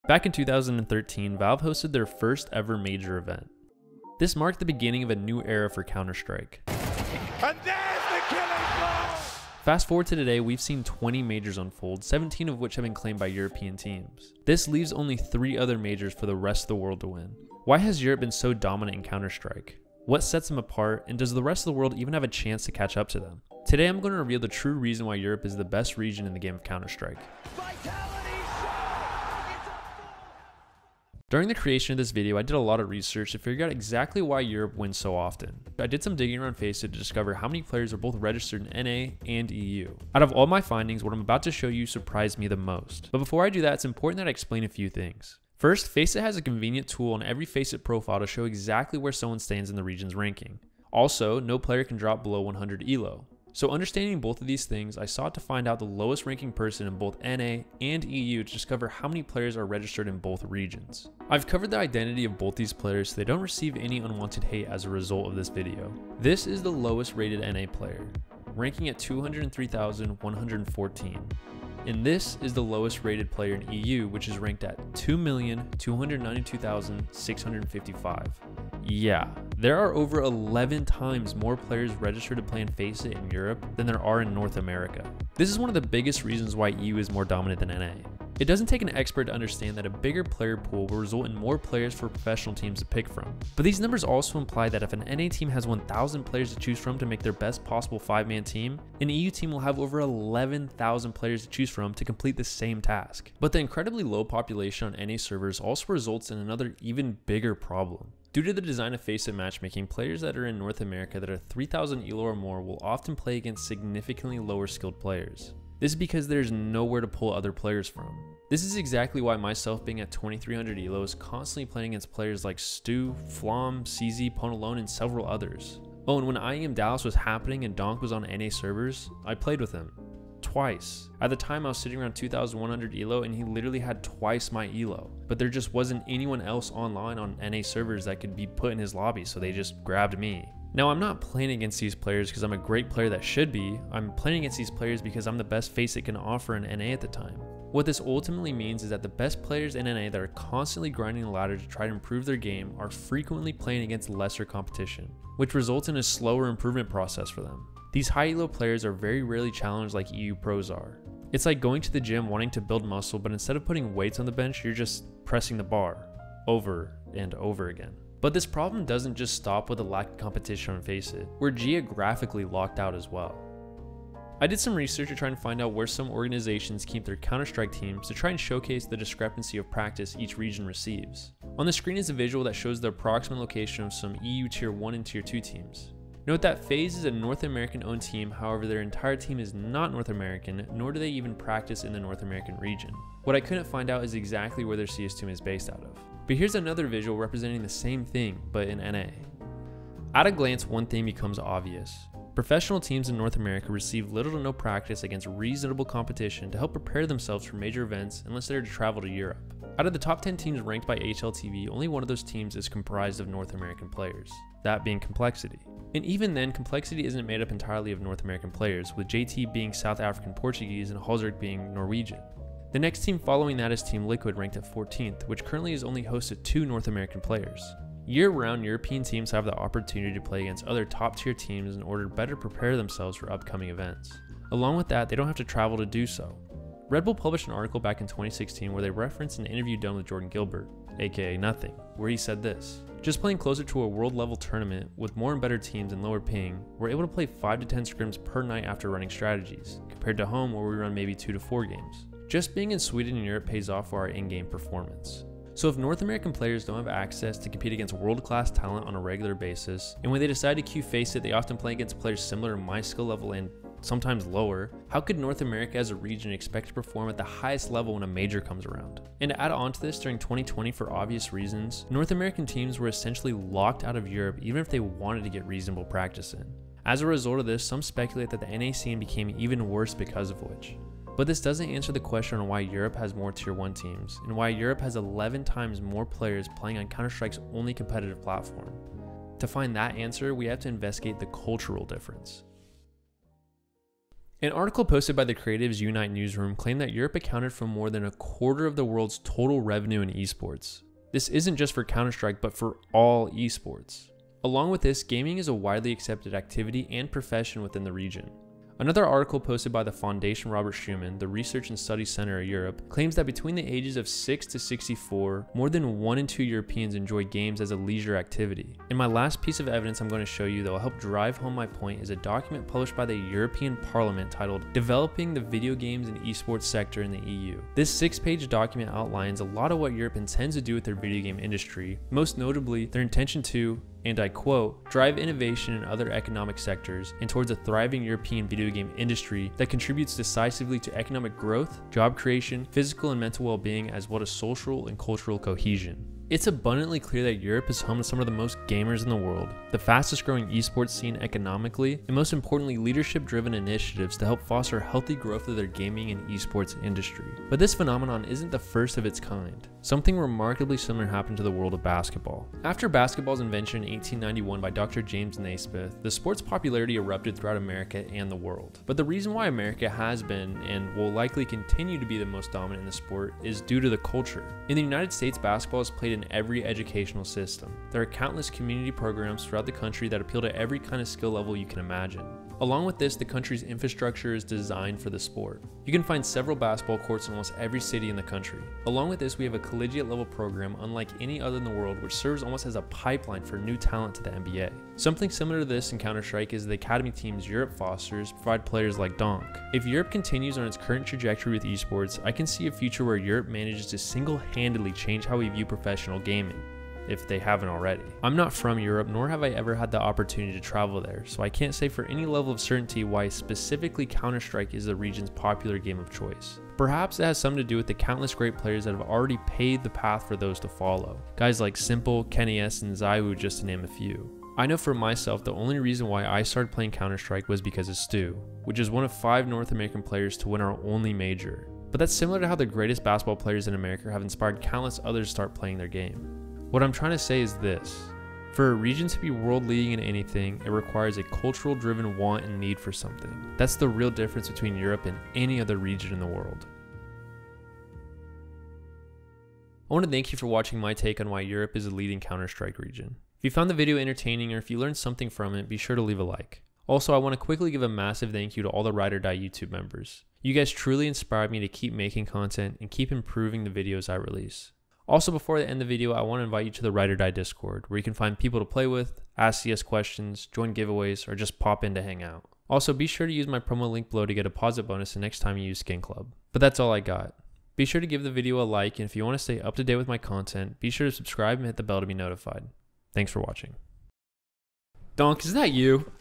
Back in 2013, Valve hosted their first ever major event. This marked the beginning of a new era for Counter-Strike. And there's the killing blow! Fast forward to today, we've seen 20 majors unfold, 17 of which have been claimed by European teams. This leaves only 3 other majors for the rest of the world to win. Why has Europe been so dominant in Counter-Strike? What sets them apart, and does the rest of the world even have a chance to catch up to them? Today I'm going to reveal the true reason why Europe is the best region in the game of Counter-Strike. During the creation of this video, I did a lot of research to figure out exactly why Europe wins so often. I did some digging around FACEIT to discover how many players are both registered in NA and EU. Out of all my findings, what I'm about to show you surprised me the most. But before I do that, it's important that I explain a few things. First, FACEIT has a convenient tool on every FACEIT profile to show exactly where someone stands in the region's ranking. Also, no player can drop below 100 ELO. So understanding both of these things, I sought to find out the lowest ranking person in both NA and EU to discover how many players are registered in both regions. I've covered the identity of both these players so they don't receive any unwanted hate as a result of this video. This is the lowest rated NA player, ranking at 203,114. And this is the lowest rated player in EU, which is ranked at 2,292,655. Yeah, there are over 11 times more players registered to play in FACEIT in Europe than there are in North America. This is one of the biggest reasons why EU is more dominant than NA. It doesn't take an expert to understand that a bigger player pool will result in more players for professional teams to pick from. But these numbers also imply that if an NA team has 1,000 players to choose from to make their best possible 5-man team, an EU team will have over 11,000 players to choose from to complete the same task. But the incredibly low population on NA servers also results in another even bigger problem. Due to the design of FACEIT matchmaking, players that are in North America that are 3,000 ELO or more will often play against significantly lower skilled players. This is because there's nowhere to pull other players from. This is exactly why myself being at 2300 ELO is constantly playing against players like Stu, Flom, CZ, Ponalone, and several others. Oh, and when IEM Dallas was happening and Donk was on NA servers, I played with him. Twice. At the time I was sitting around 2100 ELO and he literally had twice my ELO, but there just wasn't anyone else online on NA servers that could be put in his lobby, so they just grabbed me. Now I'm not playing against these players because I'm a great player that should be, I'm playing against these players because I'm the best FACEIT can offer in NA at the time. What this ultimately means is that the best players in NA that are constantly grinding the ladder to try to improve their game are frequently playing against lesser competition, which results in a slower improvement process for them. These high elo players are very rarely challenged like EU pros are. It's like going to the gym wanting to build muscle, but instead of putting weights on the bench, you're just pressing the bar over and over again. But this problem doesn't just stop with a lack of competition on FACEIT. We're geographically locked out as well. I did some research to try and find out where some organizations keep their Counter-Strike teams to try and showcase the discrepancy of practice each region receives. On the screen is a visual that shows the approximate location of some EU Tier 1 and Tier 2 teams. Note that FaZe is a North American owned team, however their entire team is not North American, nor do they even practice in the North American region. What I couldn't find out is exactly where their CS team is based out of. But here's another visual representing the same thing, but in NA. At a glance, one thing becomes obvious. Professional teams in North America receive little to no practice against reasonable competition to help prepare themselves for major events unless they are to travel to Europe. Out of the top 10 teams ranked by HLTV, only one of those teams is comprised of North American players, that being Complexity. And even then, Complexity isn't made up entirely of North American players, with JT being South African Portuguese and Halzerk being Norwegian. The next team following that is Team Liquid, ranked at 14th, which currently has only hosted 2 North American players. Year-round, European teams have the opportunity to play against other top-tier teams in order to better prepare themselves for upcoming events. Along with that, they don't have to travel to do so. Red Bull published an article back in 2016 where they referenced an interview done with Jordan Gilbert, aka Nothing, where he said this: "Just playing closer to a world-level tournament with more and better teams and lower ping, we're able to play 5 to 10 scrims per night after running strategies, compared to home where we run maybe 2 to 4 games. Just being in Sweden and Europe pays off for our in-game performance." So if North American players don't have access to compete against world-class talent on a regular basis, and when they decide to queue FACEIT, they often play against players similar to my skill level and sometimes lower, how could North America as a region expect to perform at the highest level when a major comes around? And to add on to this, during 2020, for obvious reasons, North American teams were essentially locked out of Europe even if they wanted to get reasonable practice in. As a result of this, some speculate that the NA scene became even worse because of which. But this doesn't answer the question on why Europe has more Tier 1 teams, and why Europe has 11 times more players playing on Counter-Strike's only competitive platform. To find that answer, we have to investigate the cultural difference. An article posted by the Creatives Unite newsroom claimed that Europe accounted for more than a quarter of the world's total revenue in esports. This isn't just for Counter-Strike, but for all esports. Along with this, gaming is a widely accepted activity and profession within the region. Another article posted by the Foundation Robert Schuman, the Research and Studies Center of Europe, claims that between the ages of 6 to 64, more than 1 in 2 Europeans enjoy games as a leisure activity. And my last piece of evidence I'm going to show you that will help drive home my point is a document published by the European Parliament titled Developing the Video Games and Esports Sector in the EU. This 6-page document outlines a lot of what Europe intends to do with their video game industry, most notably their intention to, and I quote, drive innovation in other economic sectors and towards a thriving European video game industry that contributes decisively to economic growth, job creation, physical and mental well-being, as well as social and cultural cohesion. It's abundantly clear that Europe is home to some of the most gamers in the world, the fastest growing esports scene economically, and most importantly, leadership driven initiatives to help foster healthy growth of their gaming and esports industry. But this phenomenon isn't the first of its kind. Something remarkably similar happened to the world of basketball. After basketball's invention in 1891 by Dr. James Naismith, the sport's popularity erupted throughout America and the world. But the reason why America has been and will likely continue to be the most dominant in the sport is due to the culture. In the United States, basketball is played in every educational system. There are countless community programs throughout the country that appeal to every kind of skill level you can imagine. Along with this, the country's infrastructure is designed for the sport. You can find several basketball courts in almost every city in the country. Along with this, we have a collegiate level program unlike any other in the world, which serves almost as a pipeline for new talent to the NBA. Something similar to this in Counter-Strike is the academy teams Europe fosters provide players like Donk. If Europe continues on its current trajectory with esports, I can see a future where Europe manages to single-handedly change how we view professional gaming, if they haven't already. I'm not from Europe, nor have I ever had the opportunity to travel there, so I can't say for any level of certainty why specifically Counter-Strike is the region's popular game of choice. Perhaps it has something to do with the countless great players that have already paved the path for those to follow. Guys like Simple, Kenny S, and ZywOo, just to name a few. I know for myself the only reason why I started playing Counter-Strike was because of Stu, which is one of 5 North American players to win our only major. But that's similar to how the greatest basketball players in America have inspired countless others to start playing their game. What I'm trying to say is this: for a region to be world leading in anything, it requires a cultural driven want and need for something. That's the real difference between Europe and any other region in the world. I want to thank you for watching my take on why Europe is a leading Counter-Strike region. If you found the video entertaining or if you learned something from it, be sure to leave a like. Also, I want to quickly give a massive thank you to all the Ride or Die YouTube members. You guys truly inspired me to keep making content and keep improving the videos I release. Also, before I end the video, I want to invite you to the Ride or Die Discord, where you can find people to play with, ask CS questions, join giveaways, or just pop in to hang out. Also, be sure to use my promo link below to get a deposit bonus the next time you use Skin Club. But that's all I got. Be sure to give the video a like, and if you want to stay up to date with my content, be sure to subscribe and hit the bell to be notified. Thanks for watching. Donk, is that you?